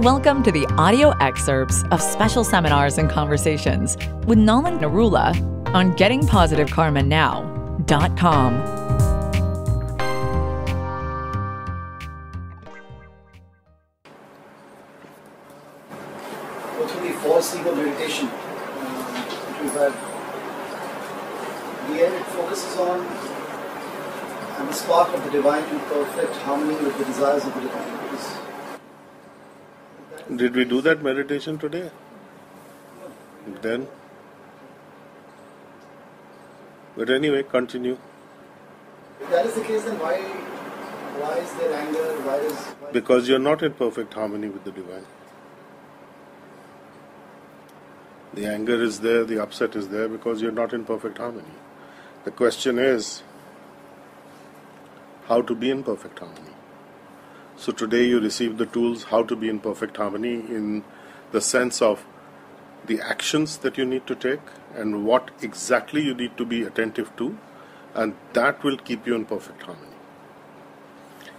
Welcome to the audio excerpts of special seminars and conversations with Nolan Narula on gettingpositivekarmanow.com. Go through the false ego meditation. We've had the end it focuses on and the spark of the divine in perfect harmony with the desires of the divine. Did we do that meditation today? Then? But anyway, continue. If that is the case, then why is there anger? Because you're not in perfect harmony with the divine. The anger is there, the upset is there because you're not in perfect harmony. The question is how to be in perfect harmony. So today you receive the tools how to be in perfect harmony in the sense of the actions that you need to take and what exactly you need to be attentive to, and that will keep you in perfect harmony.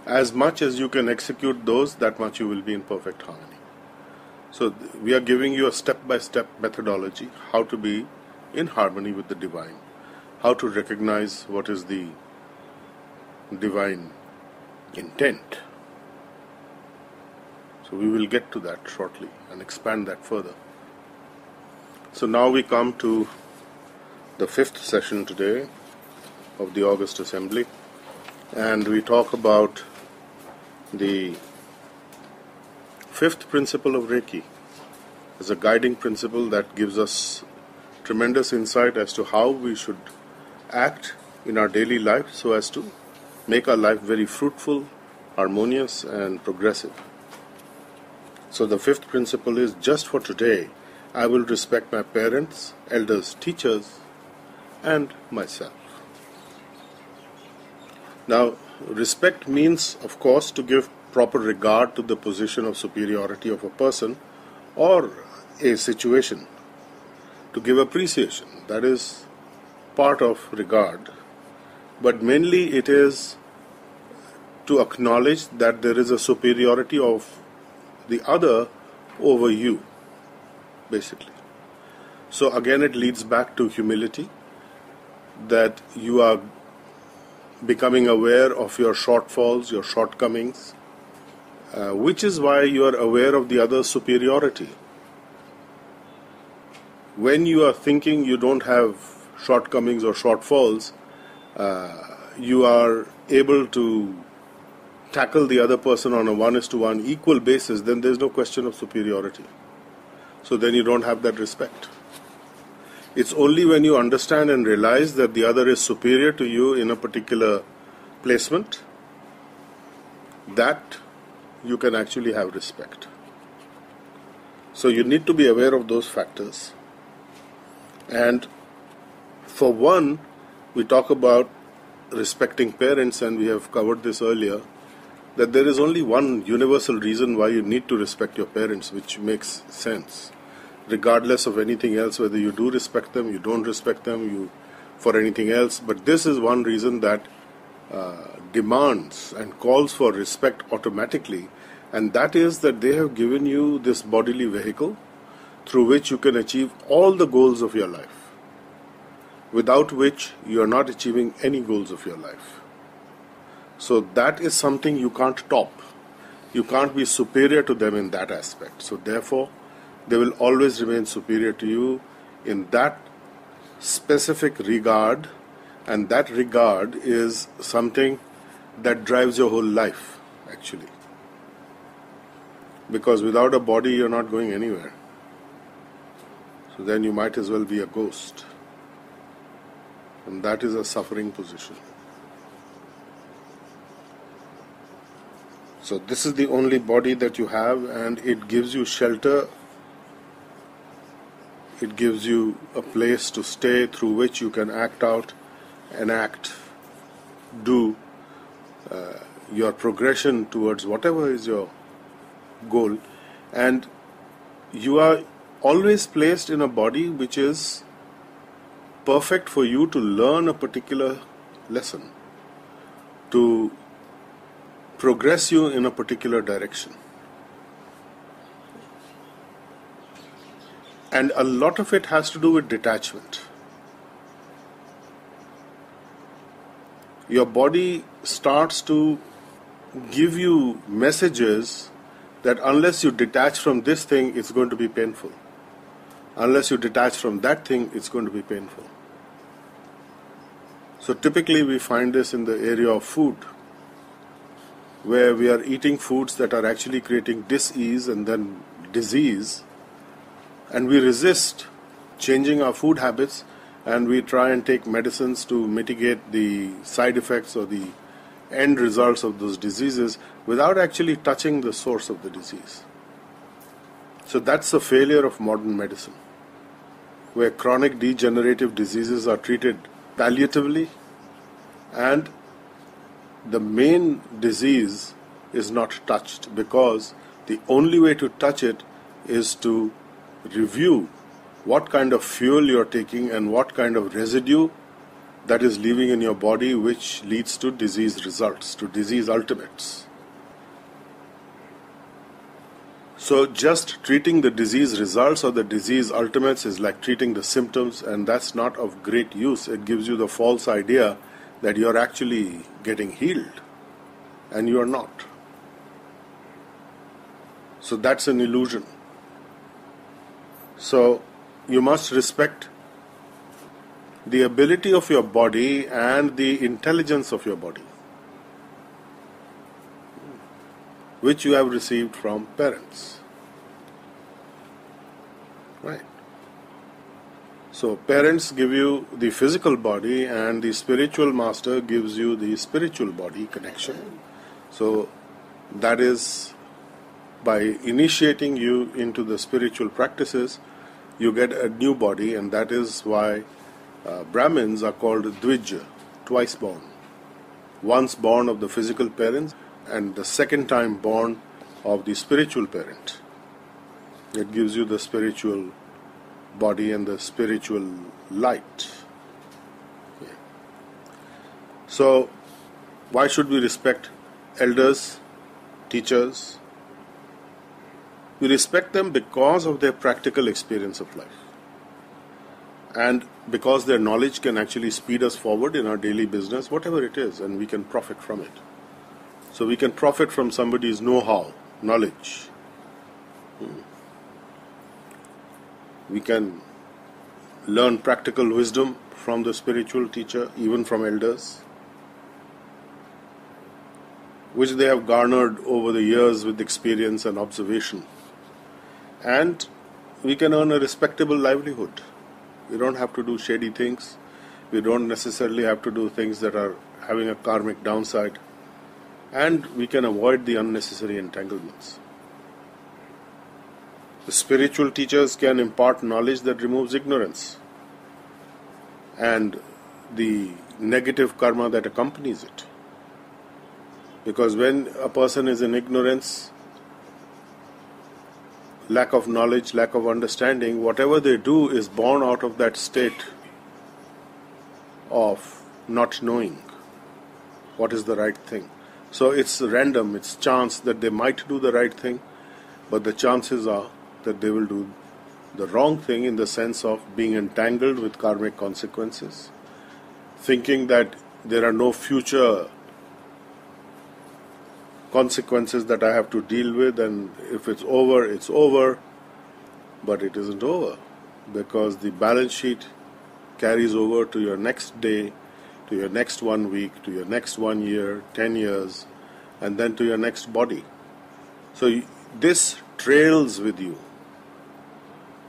As much as you can execute those, that much you will be in perfect harmony. So we are giving you a step-by-step methodology how to be in harmony with the divine, how to recognize what is the divine intent. So we will get to that shortly and expand that further. So now we come to the fifth session today of the August Assembly, and we talk about the fifth principle of Reiki as a guiding principle that gives us tremendous insight as to how we should act in our daily life so as to make our life very fruitful, harmonious and progressive. So the fifth principle is, just for today, I will respect my parents, elders, teachers, and myself. Now, respect means, of course, to give proper regard to the position of superiority of a person or a situation, to give appreciation. That is part of regard. But mainly it is to acknowledge that there is a superiority of the other over you, basically. So again it leads back to humility, that you are becoming aware of your shortfalls, your shortcomings, which is why you are aware of the other's superiority. When you are thinking you don't have shortcomings or shortfalls, you are able to tackle the other person on a 1:1 equal basis, then there is no question of superiority. So then you don't have that respect. It's only when you understand and realize that the other is superior to you in a particular placement that you can actually have respect. So you need to be aware of those factors. And for one, we talk about respecting parents, and we have covered this earlier, that there is only one universal reason why you need to respect your parents, which makes sense, regardless of anything else, whether you do respect them, you don't respect them, for anything else. But this is one reason that demands and calls for respect automatically, and that is that they have given you this bodily vehicle through which you can achieve all the goals of your life, without which you are not achieving any goals of your life. So that is something you can't top. You can't be superior to them in that aspect. So therefore, they will always remain superior to you in that specific regard, and that regard is something that drives your whole life, actually. Because without a body, you're not going anywhere. So then you might as well be a ghost. And that is a suffering position. So this is the only body that you have, and it gives you shelter. It gives you a place to stay through which you can act out, enact, do your progression towards whatever is your goal. And you are always placed in a body which is perfect for you to learn a particular lesson, to progress you in a particular direction. And a lot of it has to do with detachment. Your body starts to give you messages that unless you detach from this thing, it's going to be painful. Unless you detach from that thing, it's going to be painful. So typically we find this in the area of food, where we are eating foods that are actually creating dis-ease and then disease, and we resist changing our food habits, and we try and take medicines to mitigate the side effects or the end results of those diseases without actually touching the source of the disease. So that's the failure of modern medicine, where chronic degenerative diseases are treated palliatively and the main disease is not touched, because the only way to touch it is to review what kind of fuel you're taking and what kind of residue that is leaving in your body, which leads to disease results, to disease ultimates. So just treating the disease results or the disease ultimates is like treating the symptoms, and that's not of great use. It gives you the false idea that you're actually getting healed, and you are not. So that's an illusion. So you must respect the ability of your body and the intelligence of your body, which you have received from parents. Right? So parents give you the physical body and the spiritual master gives you the spiritual body connection. So that is, by initiating you into the spiritual practices, you get a new body, and that is why Brahmins are called Dvija, twice born. Once born of the physical parents and the second time born of the spiritual parent. It gives you the spiritual body and the spiritual light. Yeah. So, why should we respect elders, teachers? We respect them because of their practical experience of life, and because their knowledge can actually speed us forward in our daily business, whatever it is, and we can profit from it. So we can profit from somebody's know-how, knowledge. We can learn practical wisdom from the spiritual teacher, even from elders, which they have garnered over the years with experience and observation. And we can earn a respectable livelihood. We don't have to do shady things. We don't necessarily have to do things that are having a karmic downside. And we can avoid the unnecessary entanglements. The spiritual teachers can impart knowledge that removes ignorance and the negative karma that accompanies it. Because when a person is in ignorance, lack of knowledge, lack of understanding, whatever they do is born out of that state of not knowing what is the right thing. So it's random, it's chance that they might do the right thing, but the chances are that they will do the wrong thing in the sense of being entangled with karmic consequences, thinking that there are no future consequences that I have to deal with, and if it's over, it's over. But it isn't over, because the balance sheet carries over to your next day, to your next 1 week, to your next 1 year, 10 years, and then to your next body. So this trails with you.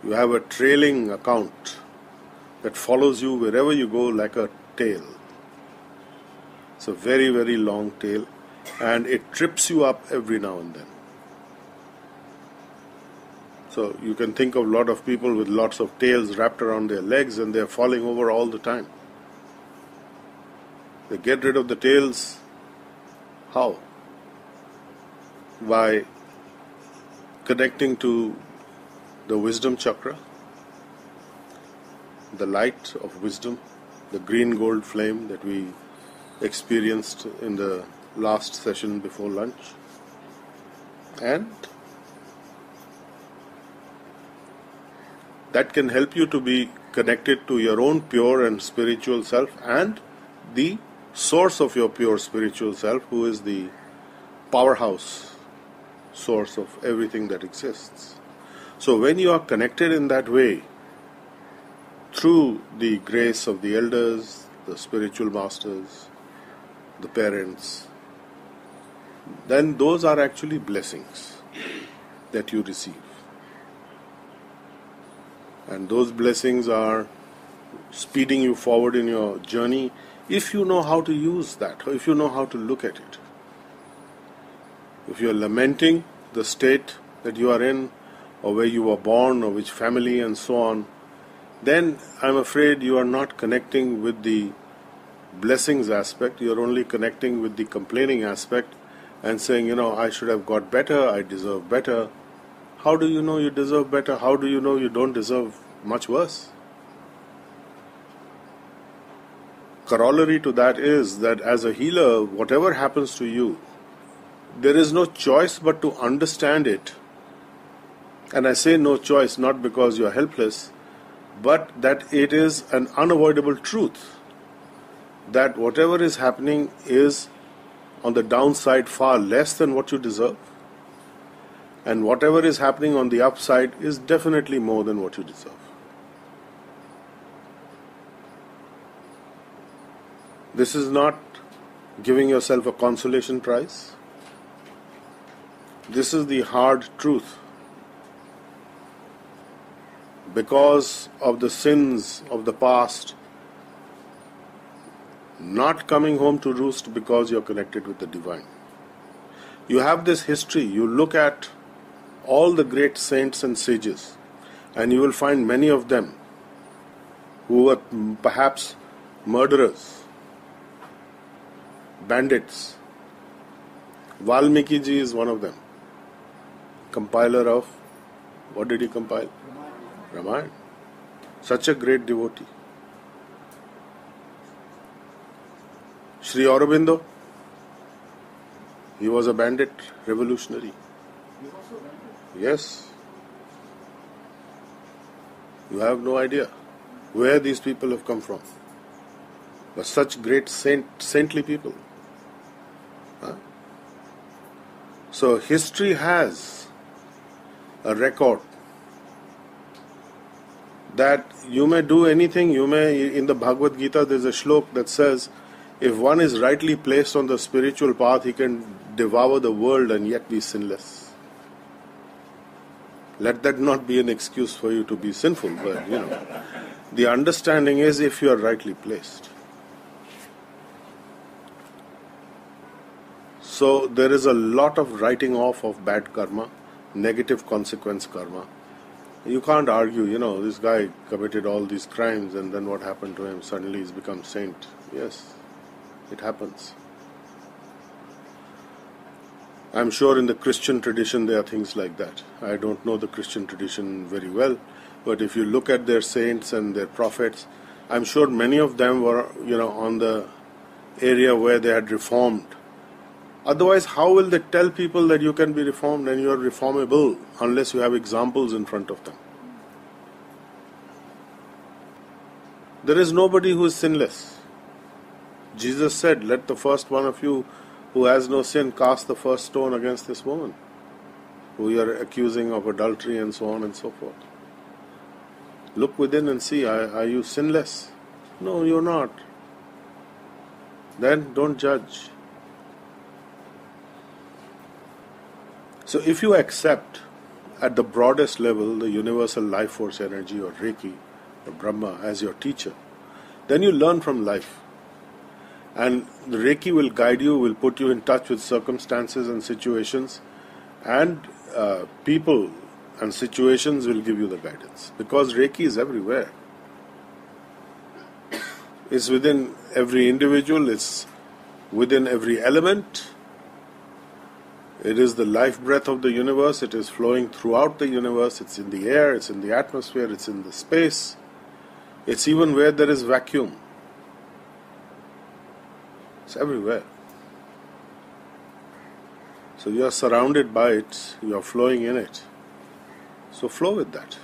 You have a trailing account that follows you wherever you go like a tail. It's a very, very long tail, and it trips you up every now and then. So you can think of a lot of people with lots of tails wrapped around their legs, and they're falling over all the time. They get rid of the tails. How? By connecting to the wisdom chakra, the light of wisdom, the green gold flame that we experienced in the last session before lunch, and that can help you to be connected to your own pure and spiritual self and the source of your pure spiritual self, who is the powerhouse source of everything that exists. So when you are connected in that way, through the grace of the elders, the spiritual masters, the parents, then those are actually blessings that you receive. And those blessings are speeding you forward in your journey if you know how to use that, or if you know how to look at it. If you are lamenting the state that you are in, or where you were born, or which family and so on, then I'm afraid you are not connecting with the blessings aspect. You are only connecting with the complaining aspect and saying, I should have got better, I deserve better. How do you know you deserve better? How do you know you don't deserve much worse? Corollary to that is that as a healer, whatever happens to you, there is no choice but to understand it. And I say no choice not because you are helpless, but that it is an unavoidable truth that whatever is happening is on the downside far less than what you deserve, and whatever is happening on the upside is definitely more than what you deserve. This is not giving yourself a consolation prize. This is the hard truth. Because of the sins of the past, not coming home to roost because you're connected with the divine. You have this history. You look at all the great saints and sages, and you will find many of them who were perhaps murderers, bandits. Valmiki ji is one of them. Compiler of, what did he compile? Ramayana. Such a great devotee. Sri Aurobindo, he was a bandit, revolutionary. Yes. You have no idea where these people have come from. But such great saintly people. Huh? So history has a record that you may do anything. In the Bhagavad Gita there is a shlok that says, if one is rightly placed on the spiritual path, he can devour the world and yet be sinless. Let that not be an excuse for you to be sinful, but the understanding is if you are rightly placed. So there is a lot of writing off of bad karma, negative consequence karma. You can't argue, this guy committed all these crimes and then what happened to him? Suddenly he's become saint. Yes, it happens. I'm sure in the Christian tradition there are things like that. I don't know the Christian tradition very well, but if you look at their saints and their prophets, I'm sure many of them were, on the area where they had reformed. Otherwise, how will they tell people that you can be reformed and you are reformable unless you have examples in front of them? There is nobody who is sinless. Jesus said, let the first one of you who has no sin cast the first stone against this woman who you are accusing of adultery and so on and so forth. Look within and see, are you sinless? No, you're not. Then don't judge. So if you accept at the broadest level the universal life force energy or Reiki or Brahma as your teacher, then you learn from life. And the Reiki will guide you, will put you in touch with circumstances and situations, and people and situations will give you the guidance. Because Reiki is everywhere. It's within every individual, it's within every element. It is the life breath of the universe. It is flowing throughout the universe. It's in the air, it's in the atmosphere, it's in the space. It's even where there is vacuum. It's everywhere. So you are surrounded by it, you are flowing in it. So flow with that.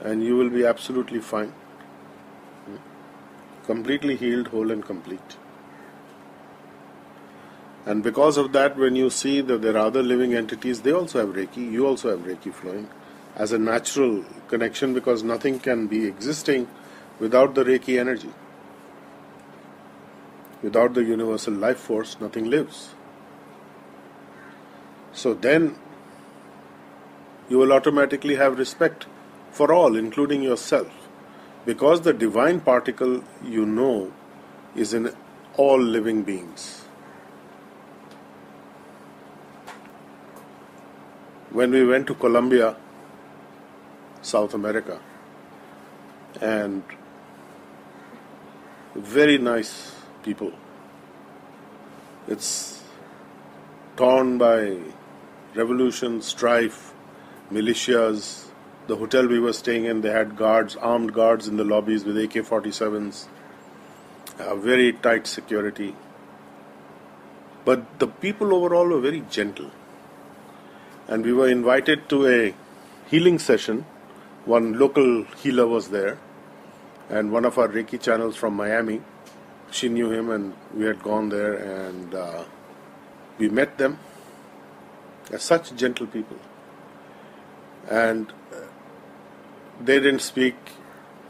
and you will be absolutely fine. Completely healed, whole and complete. And because of that, when you see that there are other living entities, they also have Reiki, you also have Reiki flowing as a natural connection, because nothing can be existing without the Reiki energy. Without the universal life force, nothing lives. So then you will automatically have respect for all, including yourself, because the divine particle you know is in all living beings. When we went to Colombia, South America, and very nice people. It's torn by revolution, strife, militias. The hotel we were staying in, they had guards, armed guards in the lobbies with AK-47s, very tight security. But the people overall were very gentle. And we were invited to a healing session. One local healer was there, and one of our Reiki channels from Miami, she knew him, and we had gone there, and we met them. They're such gentle people. And they didn't speak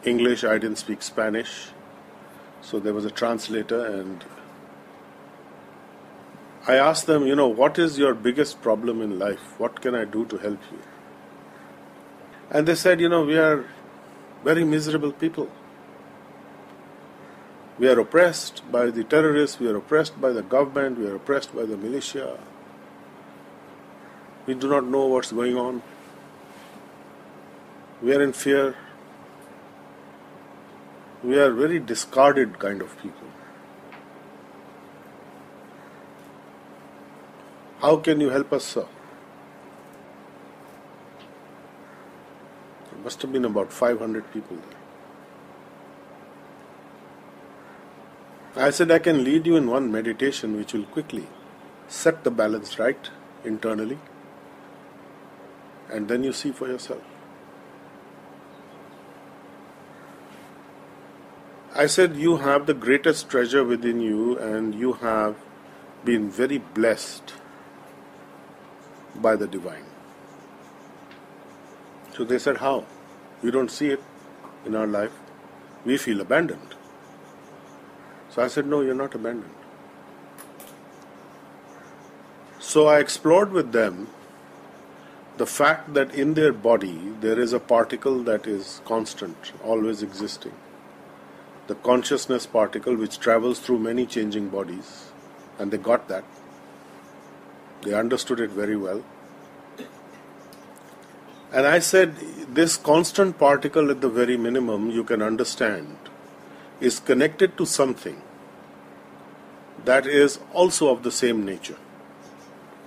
English, I didn't speak Spanish, so there was a translator, and I asked them, what is your biggest problem in life? What can I do to help you? And they said, we are very miserable people. We are oppressed by the terrorists, we are oppressed by the government, we are oppressed by the militia. We do not know what's going on. We are in fear. We are very discarded kind of people. How can you help us, sir? There must have been about 500 people there. I said, I can lead you in one meditation which will quickly set the balance right internally, and then you see for yourself. I said, you have the greatest treasure within you, and you have been very blessed by the divine. So they said, how? We don't see it in our life. We feel abandoned. So I said, no, you're not abandoned. So I explored with them the fact that in their body there is a particle that is constant, always existing. The consciousness particle which travels through many changing bodies. And they got that. They understood it very well. And I said, this constant particle at the very minimum, you can understand, is connected to something that is also of the same nature.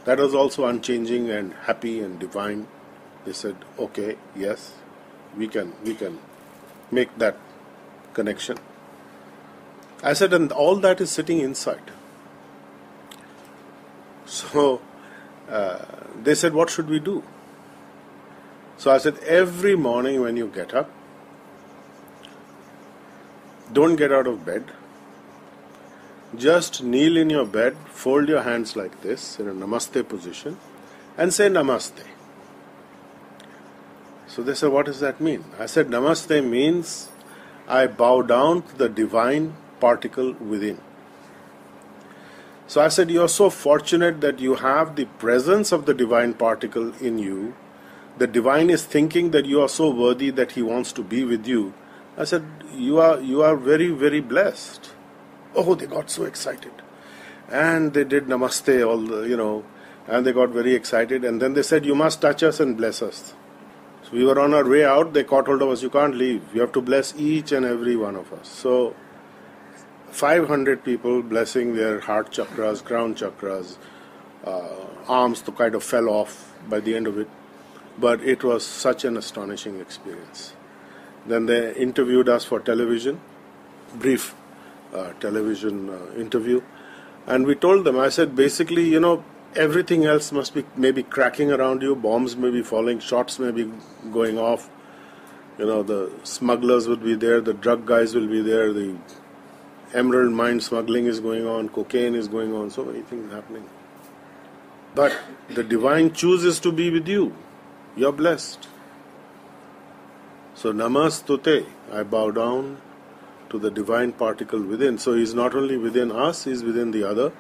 That is also unchanging and happy and divine. They said, okay, yes, we can make that connection. I said, and all that is sitting inside. So they said, what should we do? So I said, every morning when you get up, don't get out of bed. Just kneel in your bed, fold your hands like this in a namaste position, and say namaste. So they said, what does that mean? I said, namaste means I bow down to the divine particle within. So I said, you are so fortunate that you have the presence of the divine particle in you. The divine is thinking that you are so worthy that he wants to be with you. I said, you are very, very blessed. Oh, they got so excited. And they did namaste, and they got very excited. And then they said, you must touch us and bless us. So we were on our way out. They caught hold of us. You can't leave. You have to bless each and every one of us. So 500 people blessing their heart chakras, crown chakras, arms kind of fell off by the end of it. But it was such an astonishing experience. Then they interviewed us for television, brief television interview. And we told them, I said, basically, everything else must be maybe cracking around you, bombs may be falling, shots may be going off. The smugglers will be there, the drug guys will be there, the emerald mine smuggling is going on, cocaine is going on, so many things happening. But the divine chooses to be with you. You're blessed. So Namastute, I bow down to the divine particle within. So he's not only within us, he's within the other.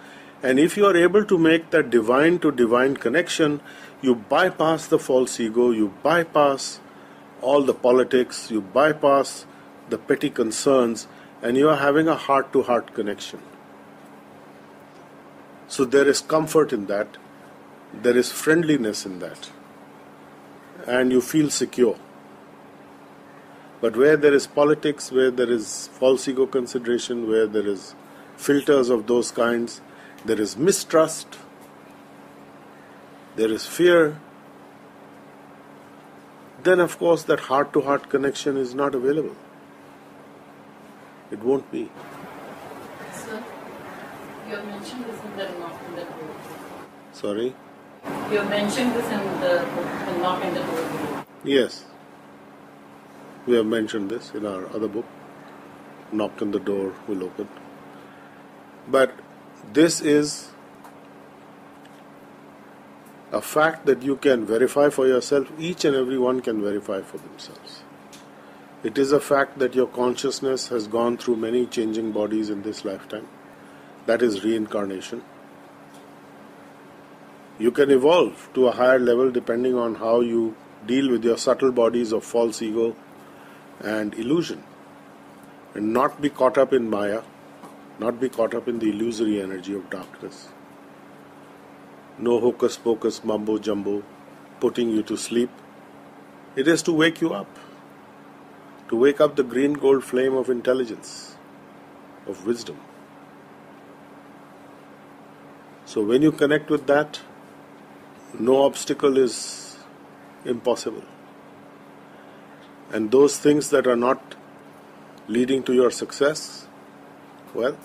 And if you are able to make that divine to divine connection, you bypass the false ego, you bypass all the politics, you bypass the petty concerns, and you are having a heart-to-heart connection. So there is comfort in that, there is friendliness in that, and you feel secure. But where there is politics, where there is false ego consideration, where there is filters of those kinds, there is mistrust, there is fear, then of course that heart-to-heart connection is not available. It won't be. Sir, you have mentioned this in the knock in the door. Sorry? You have mentioned this in the knock in the door. Yes. We have mentioned this in our other book, Knock on the Door Will Open. But this is a fact that you can verify for yourself. Each and every one can verify for themselves. It is a fact that your consciousness has gone through many changing bodies in this lifetime. That is reincarnation. You can evolve to a higher level depending on how you deal with your subtle bodies of false ego and illusion, and not be caught up in Maya, not be caught up in the illusory energy of darkness. No hocus pocus mumbo jumbo putting you to sleep. It is to wake you up, to wake up the green gold flame of intelligence, of wisdom. So when you connect with that, no obstacle is impossible. And those things that are not leading to your success, well,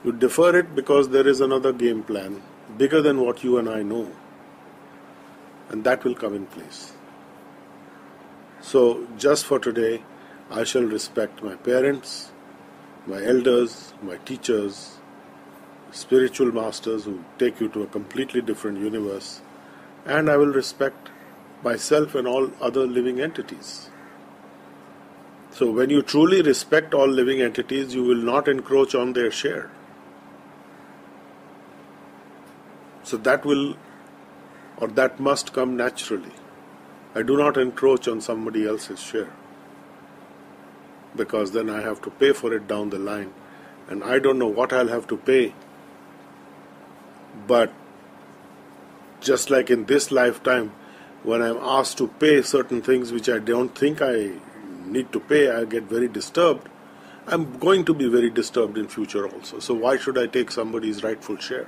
you defer it because there is another game plan bigger than what you and I know, and that will come in place. So just for today, I shall respect my parents, my elders, my teachers, spiritual masters who take you to a completely different universe, and I will respect myself and all other living entities. So when you truly respect all living entities, you will not encroach on their share. So that will, or that must come naturally. I do not encroach on somebody else's share, because then I have to pay for it down the line, and I don't know what I'll have to pay. But just like in this lifetime, when I'm asked to pay certain things which I don't think I need to pay, I get very disturbed. I'm going to be very disturbed in future also. So why should I take somebody's rightful share?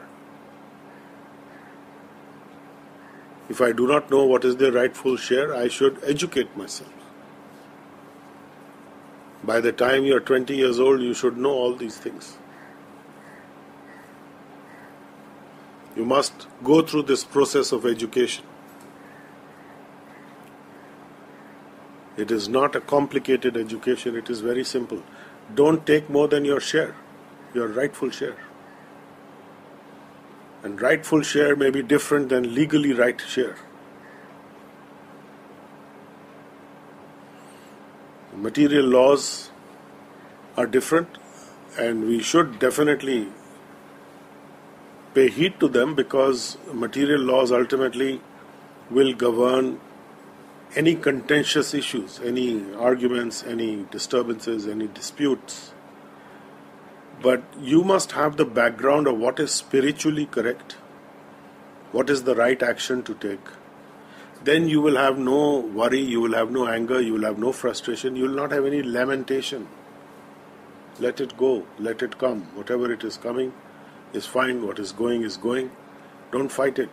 If I do not know what is their rightful share, I should educate myself. By the time you're 20 years old, you should know all these things. You must go through this process of education. It is not a complicated education, it is very simple. Don't take more than your share, your rightful share. And rightful share may be different than legally right share. Material laws are different, and we should definitely pay heed to them, because material laws ultimately will govern any contentious issues, any arguments, any disturbances, any disputes. But you must have the background of what is spiritually correct, what is the right action to take. Then you will have no worry, you will have no anger, you will have no frustration, you will not have any lamentation. Let it go, let it come. Whatever it is coming is fine, what is going is going. Don't fight it.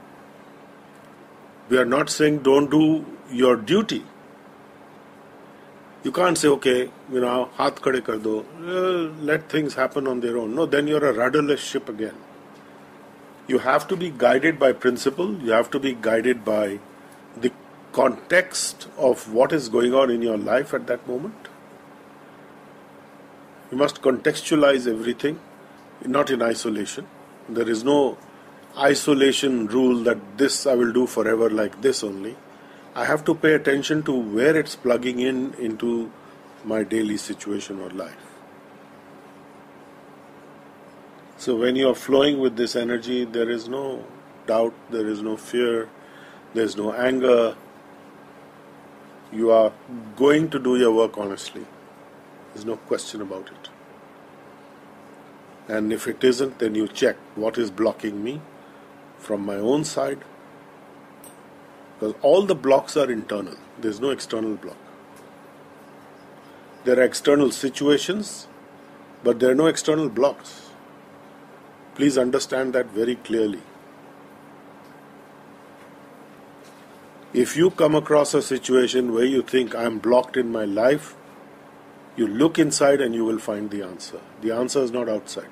We are not saying don't do your duty. You can't say, okay, haath khade kar do, let things happen on their own. No, then you're a rudderless ship again. You have to be guided by principle, you have to be guided by the context of what is going on in your life at that moment. You must contextualize everything, not in isolation. There is no isolation rule that this I will do forever like this only. I have to pay attention to where it's plugging in into my daily situation or life. So when you are flowing with this energy, there is no doubt, there is no fear, there is no anger. You are going to do your work honestly. There's no question about it. And if it isn't, then you check what is blocking me from my own side. Because all the blocks are internal. There's no external block. There are external situations, but there are no external blocks. Please understand that very clearly. If you come across a situation where you think I am blocked in my life, you look inside and you will find the answer. The answer is not outside.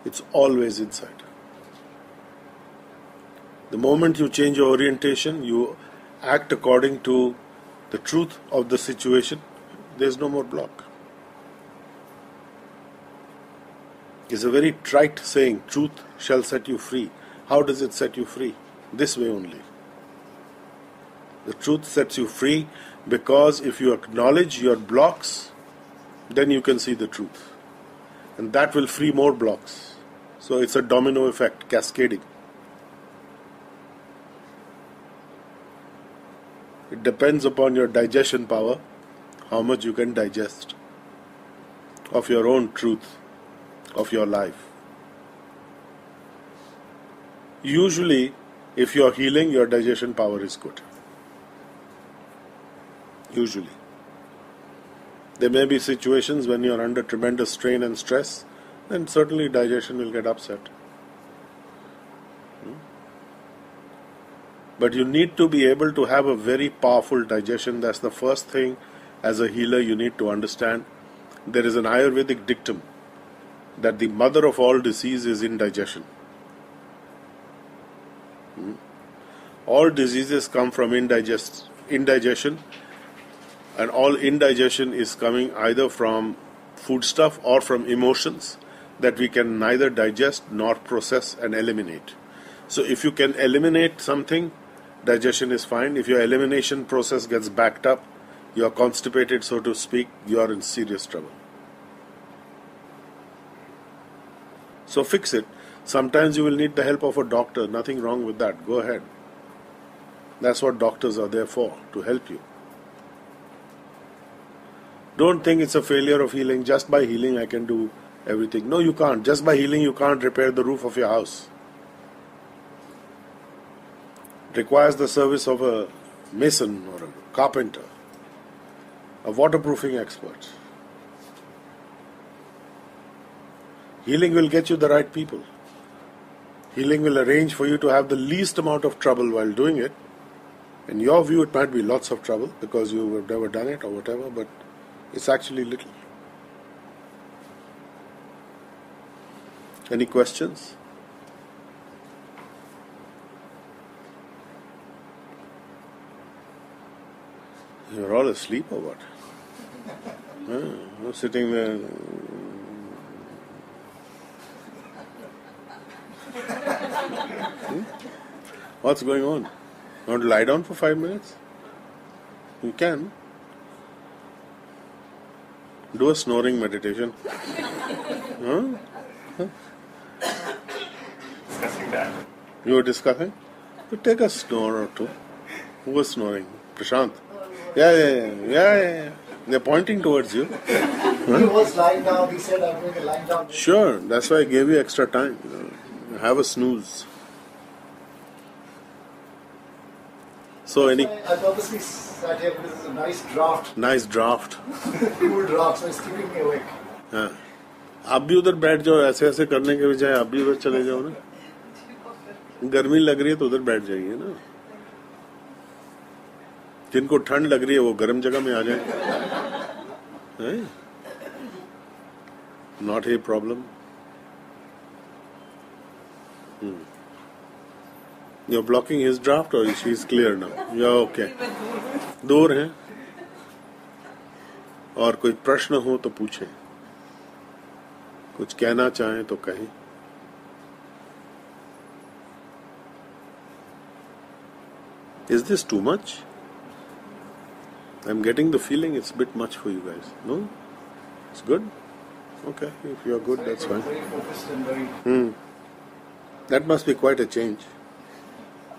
It's always inside. The moment you change your orientation, you act according to the truth of the situation, there's no more block. It's a very trite saying, truth shall set you free. How does it set you free? This way only. The truth sets you free because if you acknowledge your blocks, then you can see the truth. And that will free more blocks. So it's a domino effect, cascading. It depends upon your digestion power, how much you can digest of your own truth, of your life. Usually, if you are healing, your digestion power is good. Usually. There may be situations when you are under tremendous strain and stress, then certainly digestion will get upset. But you need to be able to have a very powerful digestion. That's the first thing as a healer you need to understand. There is an Ayurvedic dictum that the mother of all disease is indigestion. All diseases come from indigestion, and all indigestion is coming either from foodstuff or from emotions that we can neither digest nor process and eliminate. So if you can eliminate something, digestion is fine. If your elimination process gets backed up, you are constipated, so to speak, you are in serious trouble. So fix it. Sometimes you will need the help of a doctor. Nothing wrong with that. Go ahead. That's what doctors are there for, to help you. Don't think it's a failure of healing. Just by healing I can do everything. No, you can't. Just by healing you can't repair the roof of your house. It requires the service of a mason or a carpenter, a waterproofing expert. Healing will get you the right people. Healing will arrange for you to have the least amount of trouble while doing it. In your view, it might be lots of trouble because you have never done it or whatever, but it's actually little. Any questions? You're all asleep or what? You're sitting there. What's going on? You want to lie down for 5 minutes? You can. Do a snoring meditation. Discussing that. You were discussing? So take a snore or two. Who was snoring? Prashant? Yeah. They're pointing towards you. He was lying down. He said, I'm going to lie down. Sure, that's why I gave you extra time. Have a snooze. So any I purposely sat here because it's a nice draft. nice draft. Cool draft, so it's keeping me awake. हाँ. आप भी उधर बैठ जाओ ऐसे ऐसे करने के बजाय आप भी उधर चले जाओ ना गर्मी लग रही है तो उधर बैठ जाइए ना जिनको ठंड लग रही है वो गर्म जगह में आ जाए not a problem You're blocking his draft or she's clear now? Yeah, okay. दूर हैं और कोई प्रश्न हो तो पूछें, कुछ कहना चाहें तो कहें. Is this too much? I'm getting the feeling it's a bit much for you guys. No? It's good? Okay, if you're good, that's fine. Very focused and very, That must be quite a change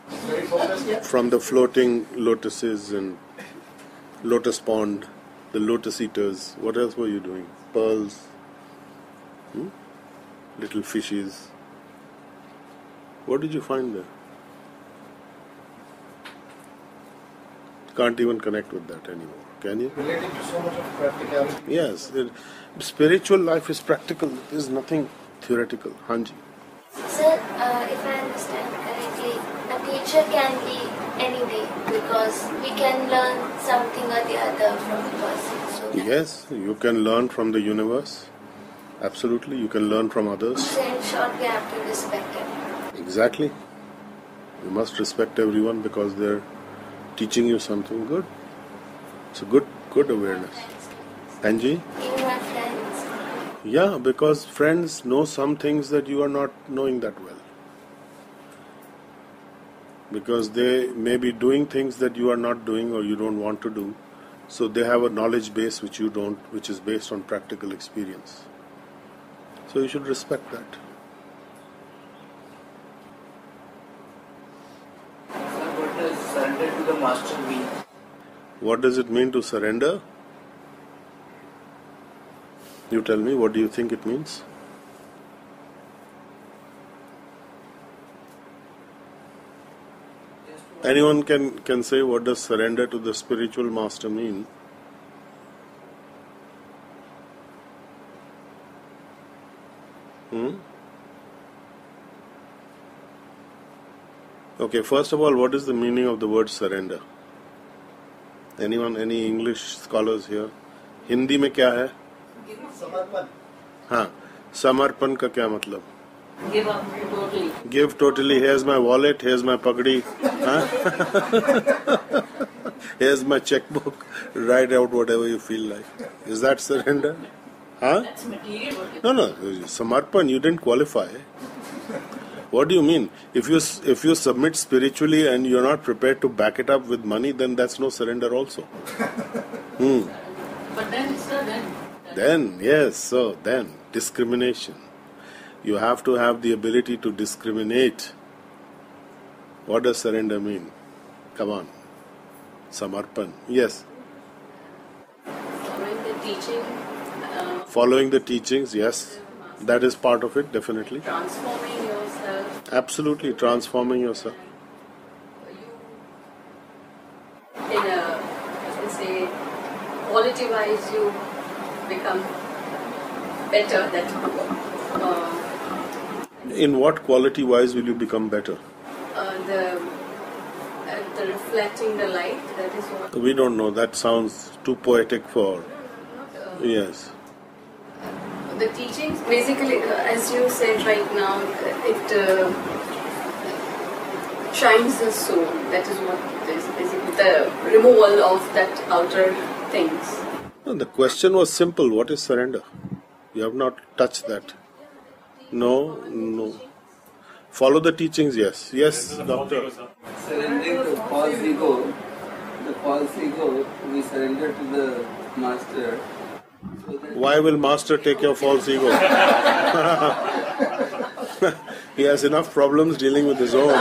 very focused. from the floating lotuses and lotus pond, the lotus eaters. What else were you doing? Pearls, little fishes. What did you find there? Can't even connect with that anymore, can you? Relating to so much of practicality. Yes, spiritual life is practical. There's nothing theoretical. Hanji. Sir, if I understand correctly, a teacher can be any day because we can learn something or the other from the person. So Yes, you can learn from the universe. Absolutely, you can learn from others. So in short, we have to respect it. Exactly. You must respect everyone because they're teaching you something good. It's a good awareness. Anji? Even our friends. Yeah, because friends know some things that you are not knowing that well. Because they may be doing things that you are not doing or you don't want to do. So they have a knowledge base which you don't, which is based on practical experience. So you should respect that. What does surrender to the master mean? What does it mean to surrender? You tell me, what do you think it means? Anyone can say what does surrender to the spiritual master mean? Okay, first of all, what is the meaning of the word surrender? Anyone, any English scholars here? Hindi में क्या है? Samarpan. हाँ, समर्पण का क्या मतलब? Give up totally. Give totally. Here's my wallet. Here's my pagdi. Huh? Here's my checkbook. Write out whatever you feel like. Is that surrender? Huh? That's material. No. Samarpan, you didn't qualify. What do you mean? If you submit spiritually and you're not prepared to back it up with money, then that's no surrender also. But then, sir, Then, yes, so then, discrimination. You have to have the ability to discriminate. What does surrender mean? Come on. Samarpan. Yes. following the teaching, Following the teachings, yes. That is part of it, definitely. transforming yourself, Absolutely, transforming yourself. in a, let's say, quality-wise, you become better. That In what quality wise will you become better? the reflecting the light. That is what. We don't know. That sounds too poetic for. Yes. The teachings, basically, as you said right now, it shines the soul. That is what it is. Basically, the removal of that outer things. No, the question was simple. What is surrender? You have not touched that. No. Follow the teachings, yes. Yes, doctor. Surrendering to false ego, the false ego, we surrender to the master. So that Why will master take your false ego? He has enough problems dealing with his own.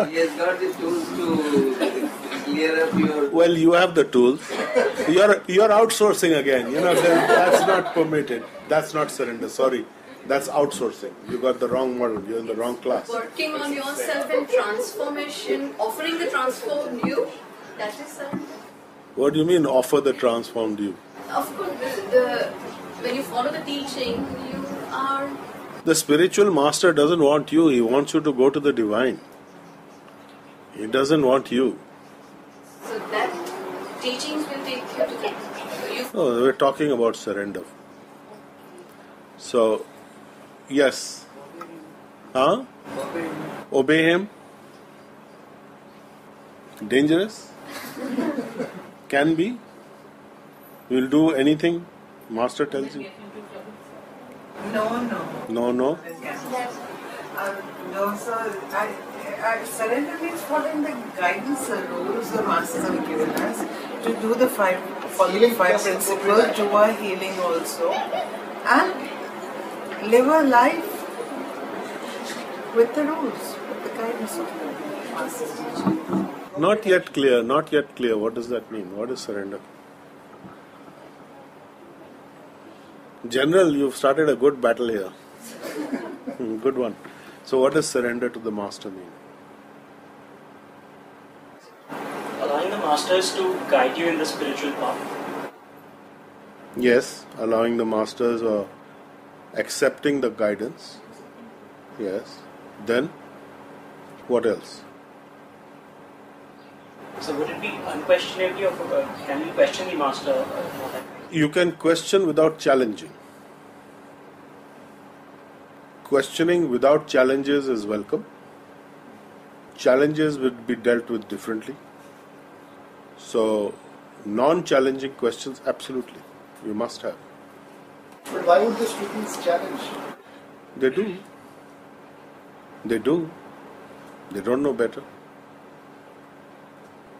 he has got the tools to clear up your... Well, you have the tools. You're outsourcing again. That's not permitted. That's not surrender. Sorry. That's outsourcing. You got the wrong model. You're in the wrong class. Working on yourself and transformation, offering the transformed you, that is surrender. What do you mean, offer the transformed you? Of course, when you follow the teaching, you are. The spiritual master doesn't want you. He wants you to go to the divine. He doesn't want you. So that teachings will take you to the. Oh, we're talking about surrender. So, Yes. Huh? Obey him? Dangerous? Can be. You'll do anything Master tells you. No. No. No, sir. Surrender means following the guidance, rules the masters have given us to do the follow the five principles, do our healing also, and live a life with the rules, with the guidance of the masters teaching. Not yet clear. What does that mean? What is surrender? General, you've started a good battle here. Good one. So what does surrender to the Master mean? Allowing the Masters to guide you in the spiritual path. Yes, allowing the Masters or accepting the guidance. Yes. Then, what else? So would it be unquestionably or can you question the Master? You can question without challenging. Questioning without challenges is welcome. Challenges will be dealt with differently. So, non-challenging questions, absolutely, you must have. But why would the students challenge? They do. They don't know better.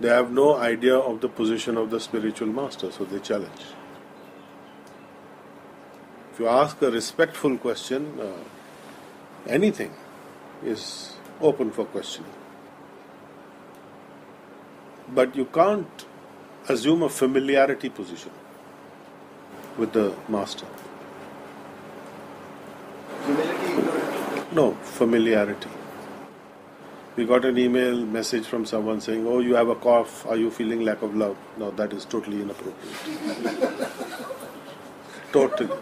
They have no idea of the position of the spiritual master, so they challenge. If you ask a respectful question, anything is open for questioning. But you can't assume a familiarity position with the master. Humility? No, familiarity. We got an email message from someone saying, "Oh, you have a cough, are you feeling lack of love?" No, that is totally inappropriate. Totally.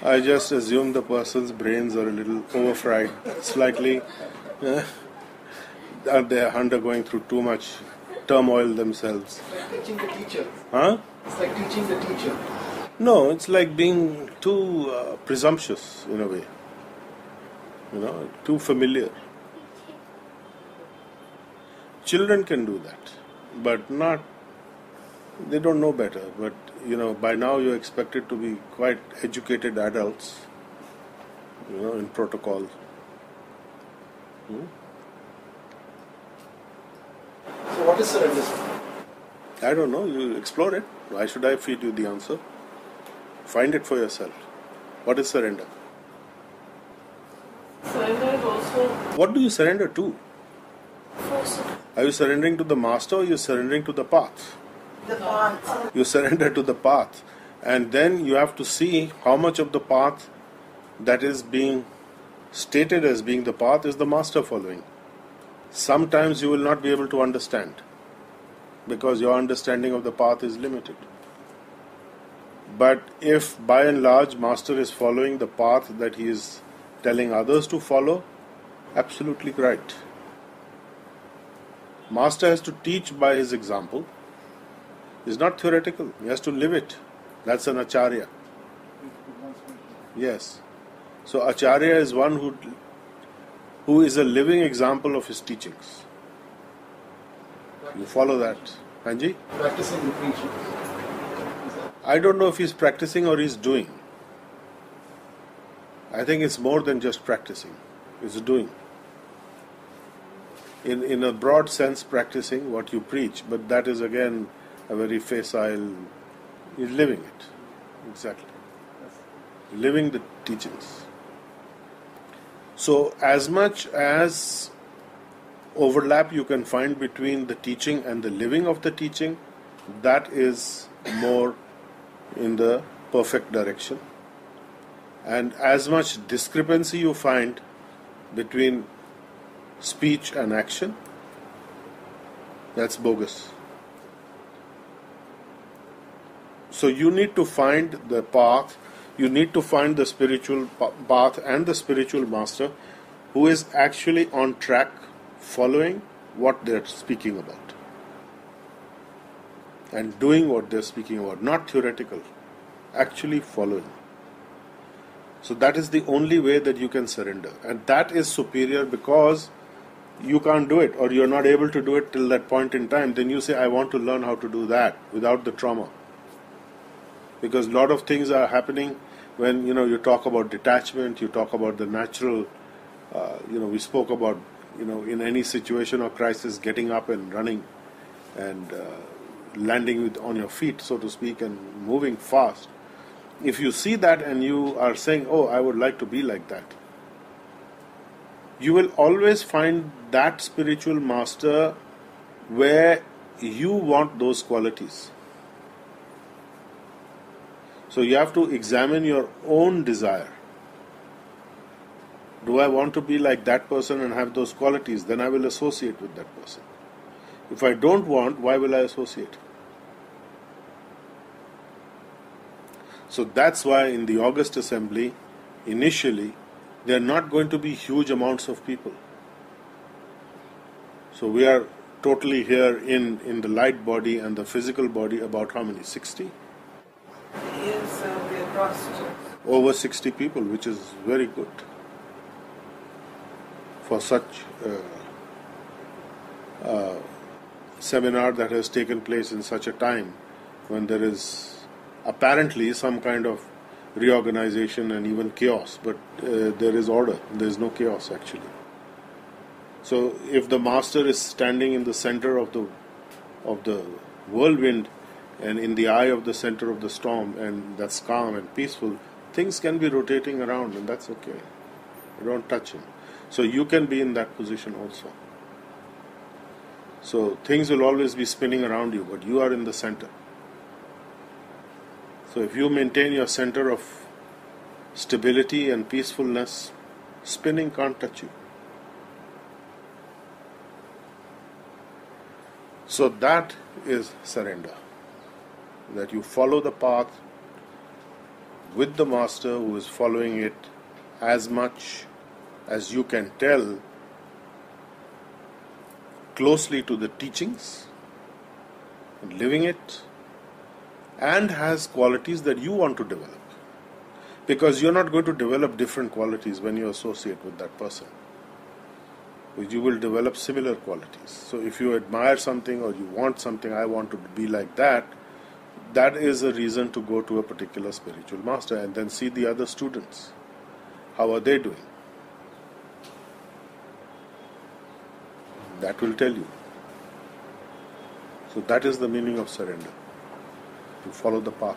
I just assume the person's brains are a little overfried, slightly. They're undergoing through too much turmoil themselves. It's like teaching the teacher. Huh? It's like teaching the teacher. No, it's like being too presumptuous in a way. Too familiar. Children can do that, but they don't know better. But, by now you're expected to be quite educated adults, in protocol. So what is surrender? I don't know, you explore it. Why should I feed you the answer? Find it for yourself. What is surrender? Surrender is also What do you surrender to? Are you surrendering to the master or are you surrendering to the path? The path. You surrender to the path, and then you have to see how much of the path that is being stated as being the path is the master following. Sometimes you will not be able to understand because your understanding of the path is limited. But if by and large master is following the path that he is telling others to follow, absolutely right. Master has to teach by his example. It's not theoretical. He has to live it. That's an acharya. Yes. So acharya is one who is a living example of his teachings. You follow that. Hanji? Practicing the preaching. I don't know if he's practicing or he's doing. I think it's more than just practicing. It's doing. In a broad sense, practicing what you preach, but that is again a very facile. He's living it. Exactly. Living the teachings. So as much as overlap you can find between the teaching and the living of the teaching, that is more in the perfect direction. And as much discrepancy you find between speech and action, that's bogus. So you need to find the path, you need to find the spiritual path and the spiritual master who is actually on track following what they're speaking about and doing what they're speaking about, not theoretical, actually following. So that is the only way that you can surrender. And that is superior because you can't do it, or you're not able to do it till that point in time. Then you say, I want to learn how to do that without the trauma. Because a lot of things are happening when, you talk about detachment, you talk about the natural, we spoke about, in any situation or crisis, getting up and running and landing on your feet, so to speak, and moving fast. If you see that and you are saying, oh, I would like to be like that, you will always find that spiritual master where you want those qualities. So you have to examine your own desire. Do I want to be like that person and have those qualities? Then I will associate with that person. If I don't want, why will I associate? So that's why in the August Assembly, initially, there are not going to be huge amounts of people. So we are totally here in the light body and the physical body about how many? 60? Yes, we are crossed. Over 60 people, which is very good for such a seminar that has taken place in such a time when there is apparently some kind of reorganization and even chaos, but there is order. There is no chaos actually. So if the master is standing in the center of the whirlwind and in the eye of the center of the storm, and that's calm and peaceful, things can be rotating around, and that's okay. You don't touch him. So you can be in that position also. So things will always be spinning around you, but you are in the center. So if you maintain your center of stability and peacefulness, spinning can't touch you. So that is surrender. That you follow the path with the master who is following it as much as you can tell closely to the teachings, and living it, and has qualities that you want to develop. Because you're not going to develop different qualities when you associate with that person. You will develop similar qualities. So if you admire something or you want something, I want to be like that, that is a reason to go to a particular spiritual master and then see the other students. How are they doing? That will tell you. So that is the meaning of surrender. To follow the path.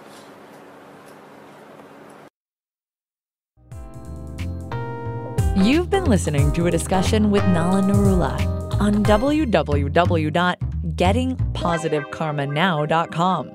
You've been listening to a discussion with Nala Narula on www.gettingpositivekarmanow.com.